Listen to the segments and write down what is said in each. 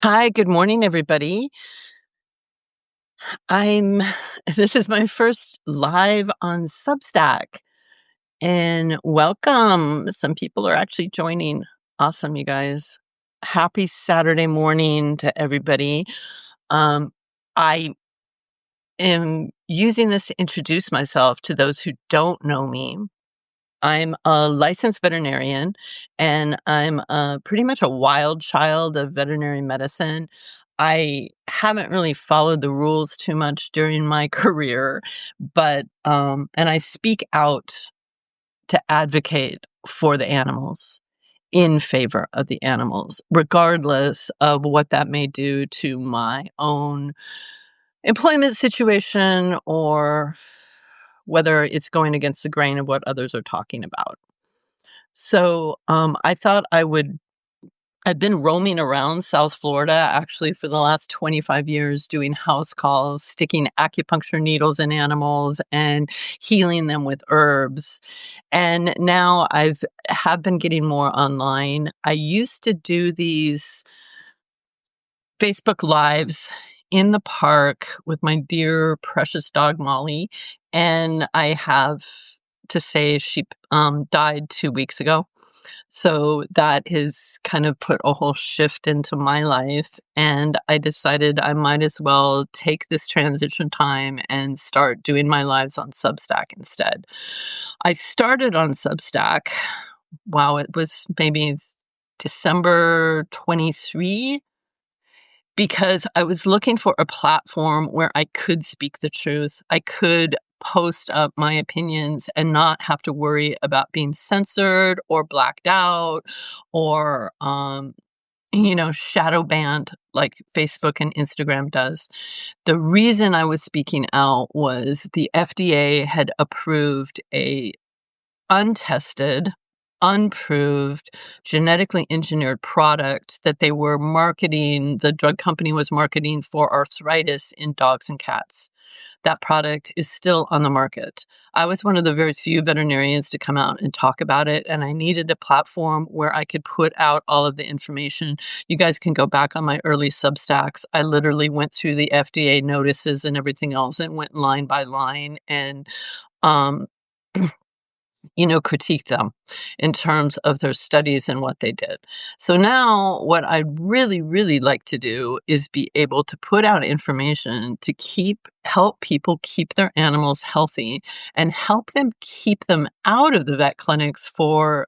Hi, good morning, everybody. I'm this is my first live on Substack, and welcome. Some people are actually joining. Awesome, you guys. Happy Saturday morning to everybody. I am using this to introduce myself to those who don't know me. I'm a licensed veterinarian, and I'm pretty much a wild child of veterinary medicine. I haven't really followed the rules too much during my career, but and I speak out to advocate for the animals, in favor of the animals, regardless of what that may do to my own employment situation or whether it's going against the grain of what others are talking about. So, I thought I've been roaming around South Florida actually for the last 25 years doing house calls, sticking acupuncture needles in animals and healing them with herbs. And now have been getting more online. I used to do these Facebook Lives in the park with my dear precious dog Molly, and I have to say she died 2 weeks ago. So that has kind of put a whole shift into my life, and I decided I might as well take this transition time and start doing my lives on Substack instead. I started on Substack, wow, it was maybe December 23, because I was looking for a platform where I could speak the truth. I could post up my opinions and not have to worry about being censored or blacked out or, shadow banned like Facebook and Instagram does. The reason I was speaking out was the FDA had approved a untested, unproved, genetically engineered product that the drug company was marketing for arthritis in dogs and cats. That product is still on the market. I was one of the very few veterinarians to come out and talk about it, and I needed a platform where I could put out all of the information. You guys can go back on my early Substacks. I literally went through the FDA notices and everything else and went line by line and, um, critique them in terms of their studies and what they did. So now what I'd really, really like to do is be able to put out information to help people keep their animals healthy and help them keep them out of the vet clinics for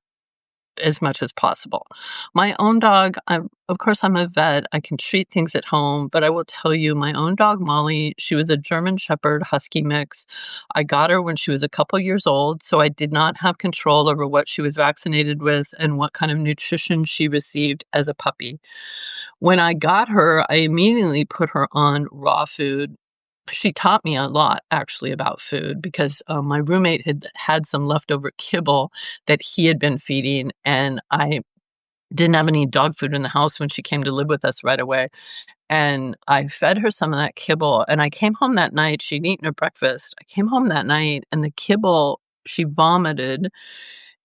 as much as possible. My own dog, of course, I'm a vet. I can treat things at home, but I will tell you, my own dog, Molly, she was a German Shepherd Husky mix. I got her when she was a couple years old, so I did not have control over what she was vaccinated with and what kind of nutrition she received as a puppy. When I got her, I immediately put her on raw food. She taught me a lot actually about food because my roommate had some leftover kibble that he had been feeding, and I didn't have any dog food in the house when she came to live with us right away. And I fed her some of that kibble, and I came home that night. She'd eaten her breakfast. I came home that night, and the kibble she vomited,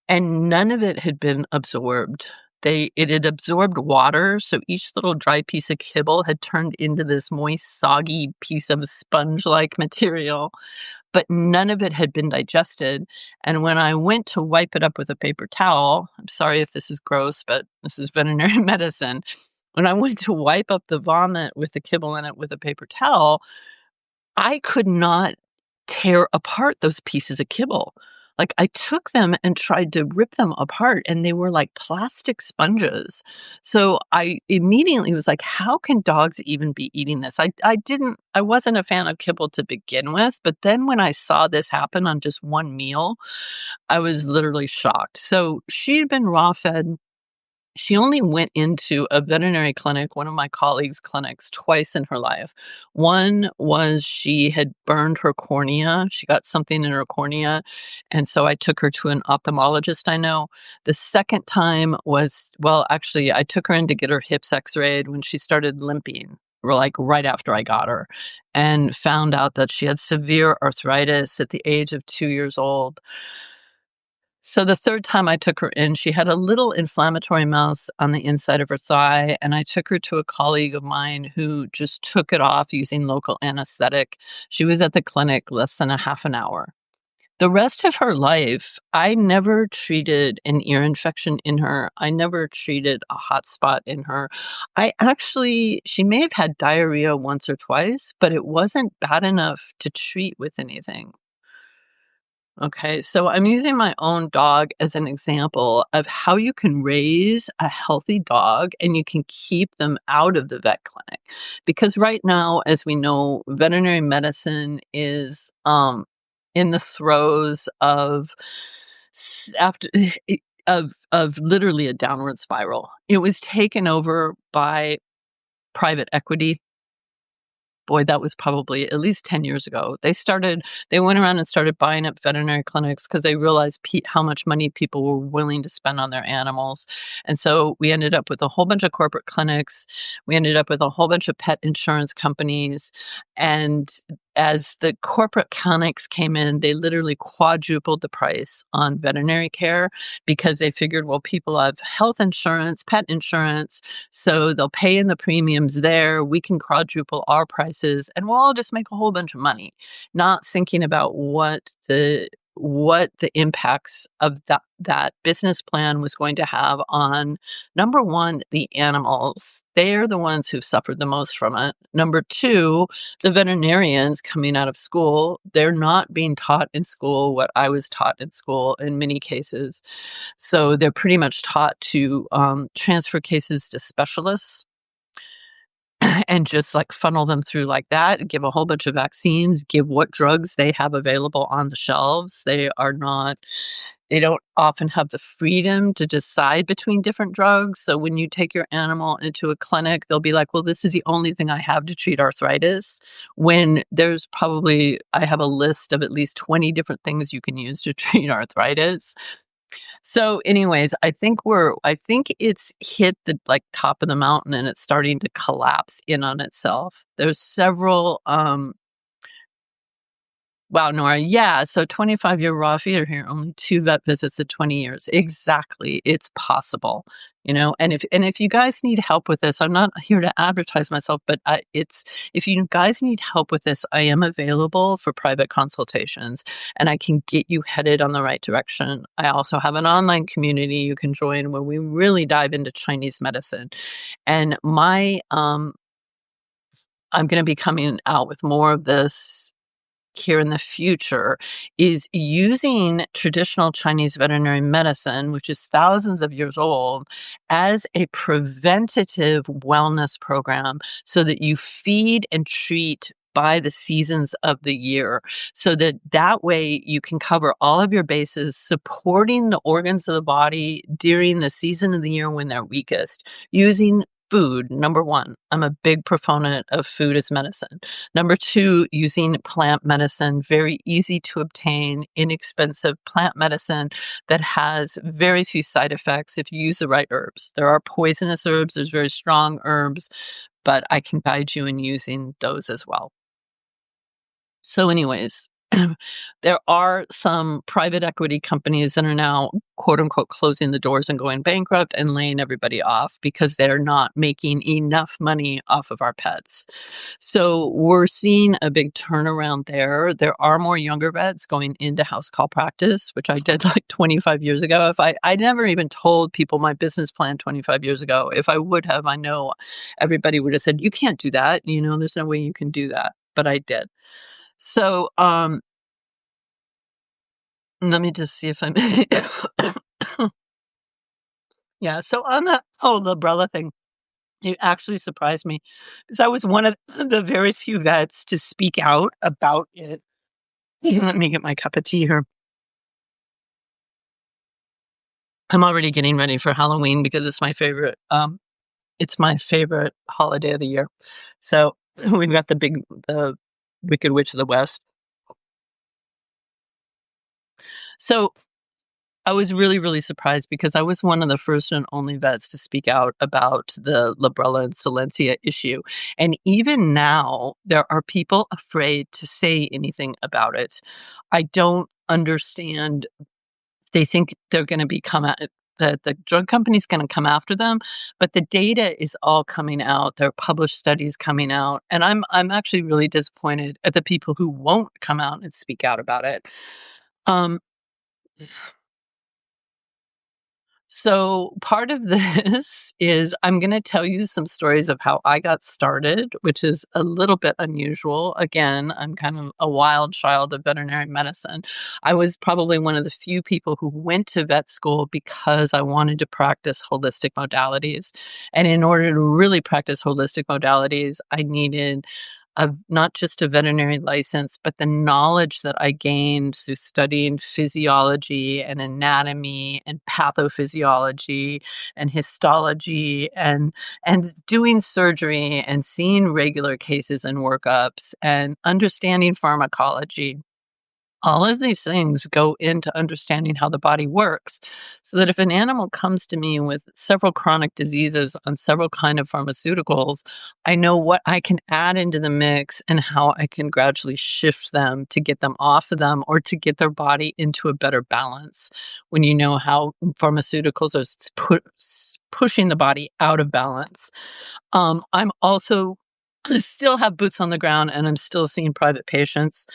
and none of it had been absorbed. It had absorbed water, so each little dry piece of kibble had turned into this moist, soggy piece of sponge-like material, but none of it had been digested. And when I went to wipe it up with a paper towel, I'm sorry if this is gross, but this is veterinary medicine. When I went to wipe up the vomit with the kibble in it with a paper towel, I could not tear apart those pieces of kibble. Like, I took them and tried to rip them apart, and they were like plastic sponges. So I immediately was like, how can dogs even be eating this? I wasn't a fan of kibble to begin with, but then when I saw this happen on just one meal, I was literally shocked. So she'd been raw fed. She only went into a veterinary clinic, one of my colleagues' clinics, twice in her life. One was she had burned her cornea. She got something in her cornea, and so I took her to an ophthalmologist I know. The second time was, well, actually, I took her in to get her hips x-rayed when she started limping, like right after I got her, and found out that she had severe arthritis at the age of 2 years old. So the third time I took her in, she had a little inflammatory mouse on the inside of her thigh, and I took her to a colleague of mine who just took it off using local anesthetic. She was at the clinic less than a half an hour. The rest of her life, I never treated an ear infection in her. I never treated a hot spot in her. She may have had diarrhea once or twice, but it wasn't bad enough to treat with anything. Okay, so I'm using my own dog as an example of how you can raise a healthy dog and you can keep them out of the vet clinic. Because right now, as we know, veterinary medicine is in the throes of after of literally a downward spiral. It was taken over by private equity. Boy, that was probably at least 10 years ago. They went around and started buying up veterinary clinics because they realized how much money people were willing to spend on their animals. And so we ended up with a whole bunch of corporate clinics. We ended up with a whole bunch of pet insurance companies. And as the corporate clinics came in, they literally quadrupled the price on veterinary care because they figured, well, people have health insurance, pet insurance, so they'll pay in the premiums there. We can quadruple our prices and we'll all just make a whole bunch of money, not thinking about what the impacts of that business plan was going to have on, number one, the animals. They are the ones who've suffered the most from it. Number two, the veterinarians coming out of school, they're not being taught in school what I was taught in school in many cases. So they're pretty much taught to transfer cases to specialists and just like funnel them through like that, give a whole bunch of vaccines, give what drugs they have available on the shelves. They don't often have the freedom to decide between different drugs. So when you take your animal into a clinic, they'll be like, well, this is the only thing I have to treat arthritis. When I have a list of at least 20 different things you can use to treat arthritis. So anyways, I think it's hit the, like, top of the mountain and it's starting to collapse in on itself. There's several, wow, Nora, yeah, so 25-year raw feeder here, only 2 vet visits in 20 years. Exactly, it's possible, and if you guys need help with this, I'm not here to advertise myself, but if you guys need help with this, I am available for private consultations, and I can get you headed on the right direction. I also have an online community you can join where we really dive into Chinese medicine, and I'm gonna be coming out with more of this here in the future, is using traditional Chinese veterinary medicine, which is thousands of years old, as a preventative wellness program so that you feed and treat by the seasons of the year, so that way you can cover all of your bases, supporting the organs of the body during the season of the year when they're weakest, using food. Number one, I'm a big proponent of food as medicine. Number two, using plant medicine, very easy to obtain, inexpensive plant medicine that has very few side effects if you use the right herbs. There are poisonous herbs, there's very strong herbs, but I can guide you in using those as well. So anyways, there are some private equity companies that are now, quote unquote, closing the doors and going bankrupt and laying everybody off because they're not making enough money off of our pets. So we're seeing a big turnaround there. There are more younger vets going into house call practice, which I did like 25 years ago. If I never even told people my business plan 25 years ago. If I would have, I know everybody would have said, you can't do that. There's no way you can do that. But I did. So, let me just see if I'm yeah, so on the umbrella thing, it actually surprised me because I was one of the very few vets to speak out about it. Let me get my cup of tea here. I'm already getting ready for Halloween because it's my favorite holiday of the year. So, we've got the Wicked Witch of the West. So I was really, really surprised because I was one of the first and only vets to speak out about the Librela and Silencia issue. And even now, there are people afraid to say anything about it. I don't understand They think they're gonna that the drug company's gonna come after them, but the data is all coming out. There are published studies coming out, and I'm actually really disappointed at the people who won't come out and speak out about it. Um, So part of this is I'm going to tell you some stories of how I got started, which is a little bit unusual. Again, I'm kind of a wild child of veterinary medicine. I was probably one of the few people who went to vet school because I wanted to practice holistic modalities. And in order to really practice holistic modalities, I needed not just a veterinary license, but the knowledge that I gained through studying physiology and anatomy and pathophysiology and histology and doing surgery and seeing regular cases and workups and understanding pharmacology. All of these things go into understanding how the body works, so that if an animal comes to me with several chronic diseases on several kind of pharmaceuticals, I know what I can add into the mix and how I can gradually shift them to get them off of them or to get their body into a better balance. When you know how pharmaceuticals are pushing the body out of balance. I'm also still have boots on the ground and I'm still seeing private patients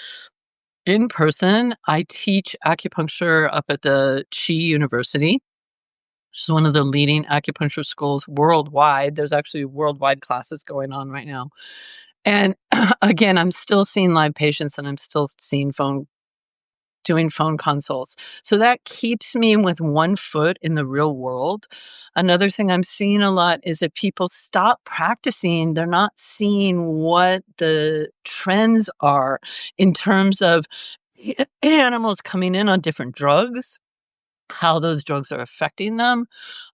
in person. I teach acupuncture up at the Chi University, which is one of the leading acupuncture schools worldwide. There's actually worldwide classes going on right now. And again, I'm still seeing live patients and I'm still doing phone consults. So that keeps me with one foot in the real world. Another thing I'm seeing a lot is that people stop practicing. They're not seeing what the trends are in terms of animals coming in on different drugs, how those drugs are affecting them,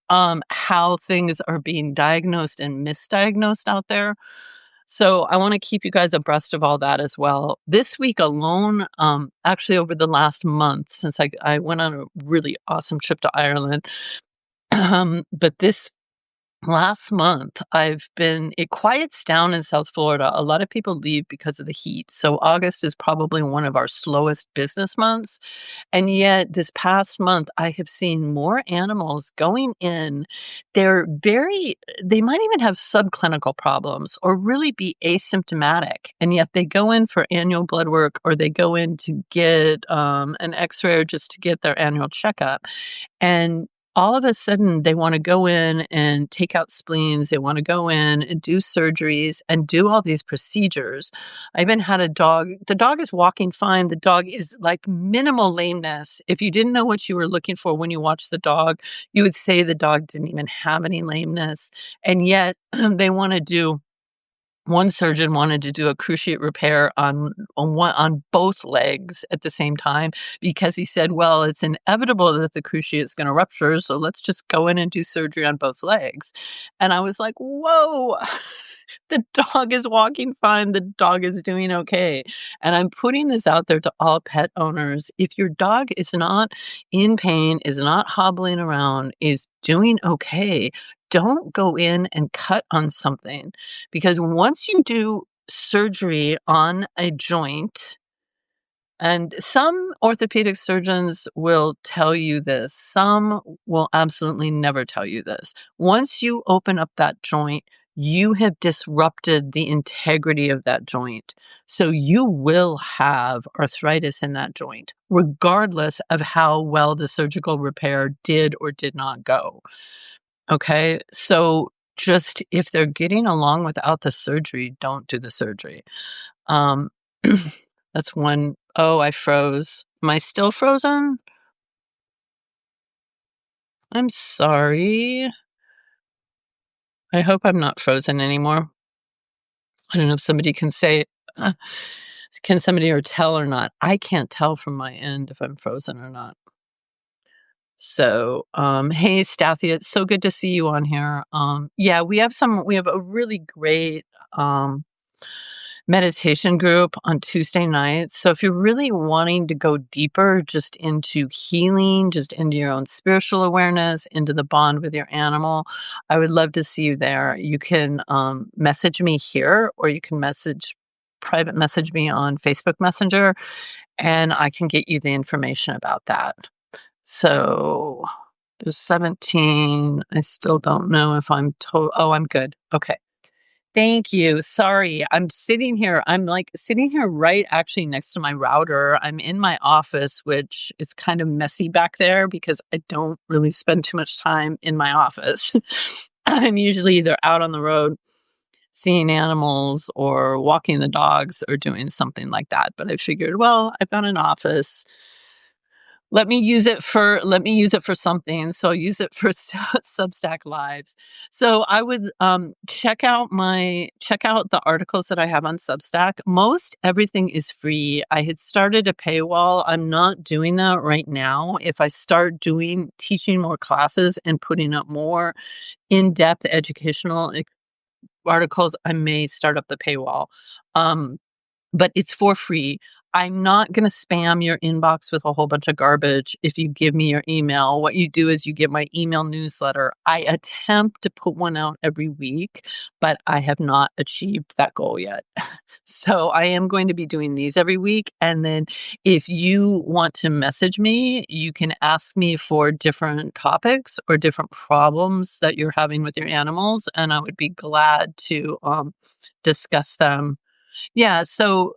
how things are being diagnosed and misdiagnosed out there. So I want to keep you guys abreast of all that as well. This week alone, actually over the last month, since I went on a really awesome trip to Ireland, but this last month, it quiets down in South Florida. A lot of people leave because of the heat. So August is probably one of our slowest business months. And yet this past month, I have seen more animals going in. They might even have subclinical problems or really be asymptomatic. And yet they go in for annual blood work or they go in to get an x-ray or just to get their annual checkup. And all of a sudden, they want to go in and take out spleens. They want to go in and do surgeries and do all these procedures. I even had a dog. The dog is walking fine. The dog is like minimal lameness. If you didn't know what you were looking for when you watched the dog, you would say the dog didn't even have any lameness. And yet they want to do one surgeon wanted to do a cruciate repair on both legs at the same time because he said, "Well, it's inevitable that the cruciate is going to rupture, so let's just go in and do surgery on both legs." And I was like, "Whoa, the dog is walking fine. The dog is doing okay." And I'm putting this out there to all pet owners. If your dog is not in pain, is not hobbling around, is doing okay, don't go in and cut on something, because once you do surgery on a joint, and some orthopedic surgeons will tell you this, some will absolutely never tell you this. Once you open up that joint, you have disrupted the integrity of that joint. So you will have arthritis in that joint, regardless of how well the surgical repair did or did not go. Okay, so just if they're getting along without the surgery, don't do the surgery. Um, that's one. Oh, I froze. Am I still frozen? I'm sorry. I hope I'm not frozen anymore. I don't know if somebody can say, uh, can somebody or tell or not? I can't tell from my end if I'm frozen or not. So, hey, Stathia, it's so good to see you on here. Yeah, we have a really great, meditation group on Tuesday nights. So if you're really wanting to go deeper just into healing, just into your own spiritual awareness, into the bond with your animal, I would love to see you there. You can message me here or you can private message me on Facebook Messenger and I can get you the information about that. So there's 17. I still don't know if I'm oh, I'm good. Okay. Thank you. Sorry. I'm like sitting here right actually next to my router. I'm in my office, which is kind of messy back there because I don't really spend too much time in my office. I'm usually either out on the road seeing animals or walking the dogs or doing something like that. But I figured, well, I've got an office. Let me use it for something. So I'll use it for Substack Lives. So I would check out the articles that I have on Substack. Most everything is free. I had started a paywall. I'm not doing that right now. If I start doing teaching more classes and putting up more in-depth educational articles, I may start up the paywall. Um, but it's for free. I'm not going to spam your inbox with a whole bunch of garbage if you give me your email. What you do is you get my email newsletter. I attempt to put one out every week, but I have not achieved that goal yet. So I am going to be doing these every week. And then if you want to message me, you can ask me for different topics or different problems that you're having with your animals. And I would be glad to discuss them. Yeah, so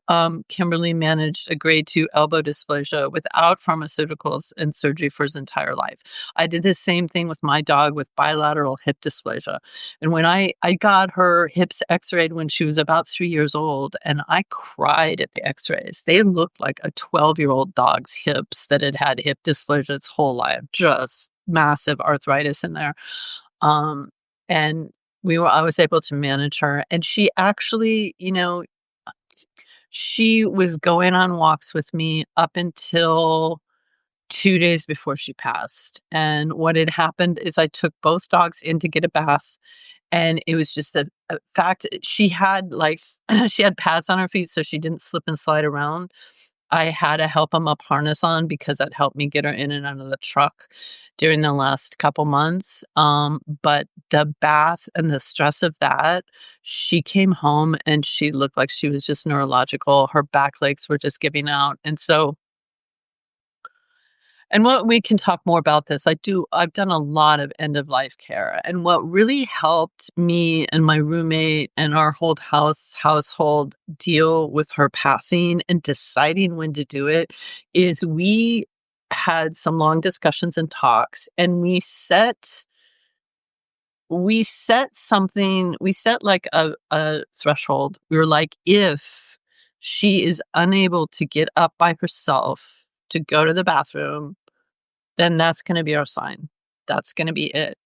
Kimberly managed a grade 2 elbow dysplasia without pharmaceuticals and surgery for his entire life. I did the same thing with my dog with bilateral hip dysplasia. And when I got her hips x-rayed when she was about 3 years old, and I cried at the x-rays. They looked like a 12-year-old dog's hips that had had hip dysplasia its whole life, just massive arthritis in there. Um, and I was able to manage her. And she actually, she was going on walks with me up until 2 days before she passed, and what had happened is I took both dogs in to get a bath, and it was just a fact she had, like, she had pads on her feet so she didn't slip and slide around. I had to help 'em up harness on because that helped me get her in and out of the truck during the last couple months, but the bath and the stress of that, she came home and she looked like she was just neurological. Her back legs were just giving out, and so and what we can talk more about this. I've done a lot of end of life care. And what really helped me and my roommate and our whole household deal with her passing and deciding when to do it is we had some long discussions and talks, and we set like a threshold. We were like, if she is unable to get up by herself to go to the bathroom, then that's gonna be our sign. That's gonna be it.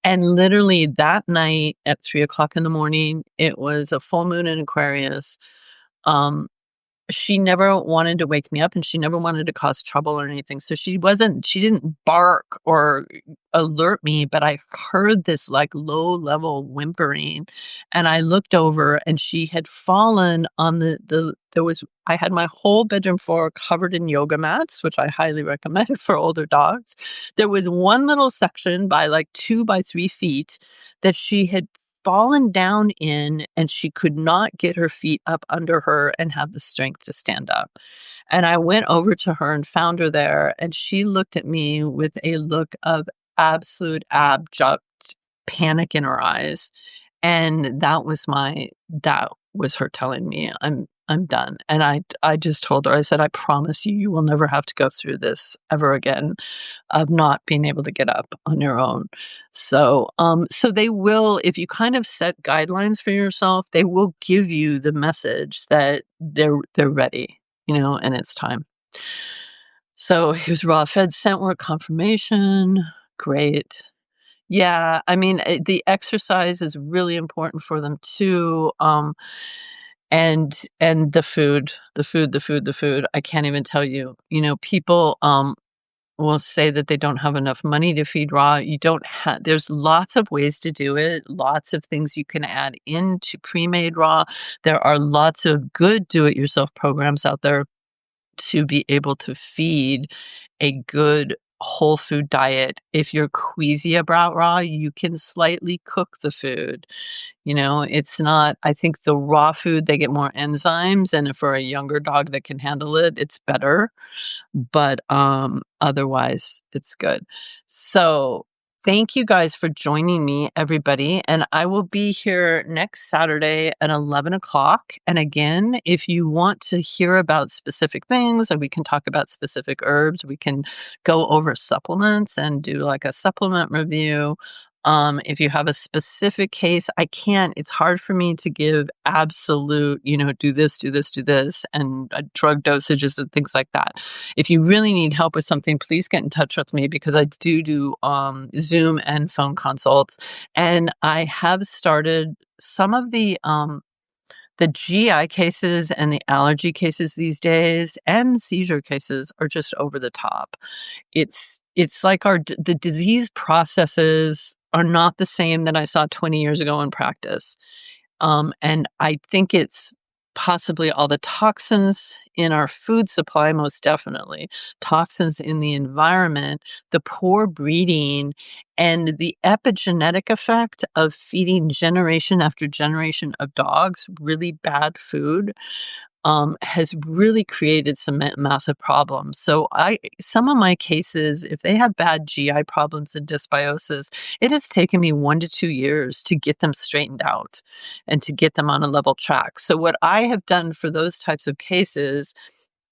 And literally that night at 3 o'clock in the morning, it was a full moon in Aquarius. Um, she never wanted to wake me up, and she never wanted to cause trouble or anything. So she didn't bark or alert me, but I heard this like low level whimpering, and I looked over and she had fallen on I had my whole bedroom floor covered in yoga mats, which I highly recommend for older dogs. There was one little section by like 2 by 3 feet that she had fallen down in, and she could not get her feet up under her and have the strength to stand up. And I went over to her and found her there, and she looked at me with a look of absolute abject panic in her eyes. And that was her telling me, I'm done. And I just told her, I said, I promise you, you will never have to go through this ever again of not being able to get up on your own. So they will, if you kind of set guidelines for yourself, they will give you the message that they're ready, and it's time. So he was raw fed scent work confirmation. Great. Yeah, I mean, the exercise is really important for them too. And the food. I can't even tell you. People will say that they don't have enough money to feed raw. You don't have. There's lots of ways to do it. Lots of things you can add into pre-made raw. There are lots of good do-it-yourself programs out there to be able to feed a good whole food diet. If you're queasy about raw, you can slightly cook the food. It's not, I think the raw food, they get more enzymes, and for a younger dog that can handle it, it's better. But, otherwise, it's good. So, thank you guys for joining me, everybody, and I will be here next Saturday at 11 o'clock. And again, if you want to hear about specific things, and we can talk about specific herbs, we can go over supplements and do, like, a supplement review. If you have a specific case, it's hard for me to give absolute, do this, do this, do this, and drug dosages and things like that. If you really need help with something, please get in touch with me, because I do Zoom and phone consults. And I have started some of the GI cases and the allergy cases these days, and seizure cases, are just over the top. It's like the disease processes are not the same that I saw 20 years ago in practice. And I think it's possibly all the toxins in our food supply, most definitely, toxins in the environment, the poor breeding, and the epigenetic effect of feeding generation after generation of dogs really bad food, has really created some massive problems. So some of my cases, if they have bad GI problems and dysbiosis, it has taken me 1 to 2 years to get them straightened out and to get them on a level track. So what I have done for those types of cases,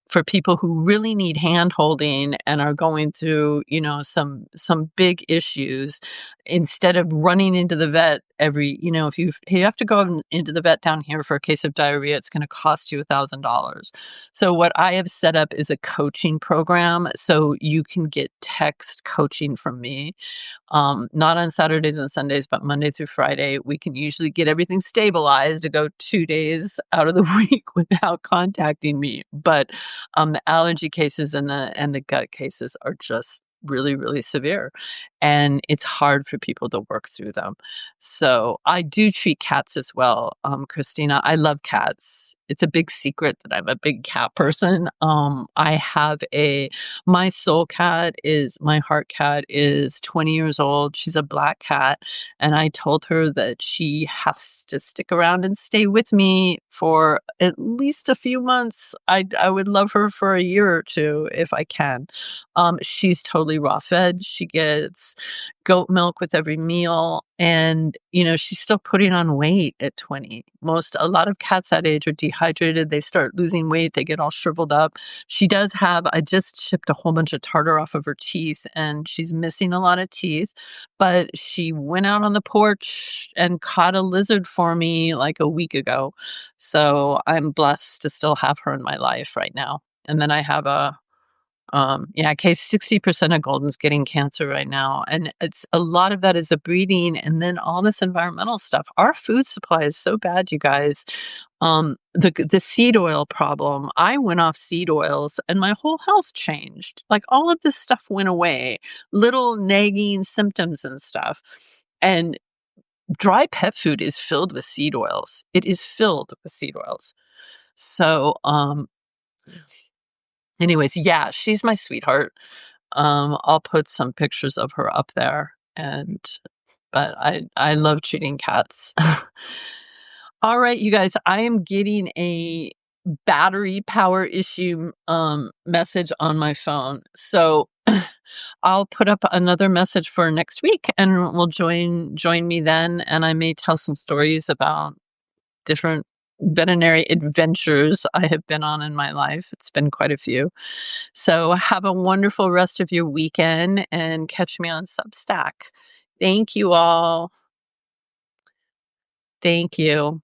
for people who really need hand holding and are going through, some big issues, instead of running into the vet if you have to go into the vet down here for a case of diarrhea, it's going to cost you $1,000. So what I have set up is a coaching program, so you can get text coaching from me. Not on Saturdays and Sundays, but Monday through Friday. We can usually get everything stabilized to go 2 days out of the week without contacting me. But the allergy cases and the gut cases are just really, really severe, and it's hard for people to work through them. So I do treat cats as well, Christina. I love cats. It's a big secret that I'm a big cat person. I have my my heart cat is 20 years old. She's a black cat. And I told her that she has to stick around and stay with me for at least a few months. I would love her for a year or two if I can. She's totally raw fed. She gets goat milk with every meal. And, she's still putting on weight at 20. A lot of cats that age are dehydrated. They start losing weight. They get all shriveled up. I just shipped a whole bunch of tartar off of her teeth, and she's missing a lot of teeth, but she went out on the porch and caught a lizard for me like a week ago. So I'm blessed to still have her in my life right now. And then I have case 60% of Golden's getting cancer right now. And it's a lot of that is a breeding, and then all this environmental stuff. Our food supply is so bad, you guys. The seed oil problem, I went off seed oils and my whole health changed. Like, all of this stuff went away, little nagging symptoms and stuff. And dry pet food is filled with seed oils. It is filled with seed oils. So, anyways, yeah, she's my sweetheart. I'll put some pictures of her up there, but I love treating cats. All right, you guys, I am getting a battery power issue message on my phone. So I'll put up another message for next week, and we'll join me then, and I may tell some stories about different veterinary adventures I have been on in my life. It's been quite a few. So have a wonderful rest of your weekend, and catch me on Substack. Thank you all. Thank you.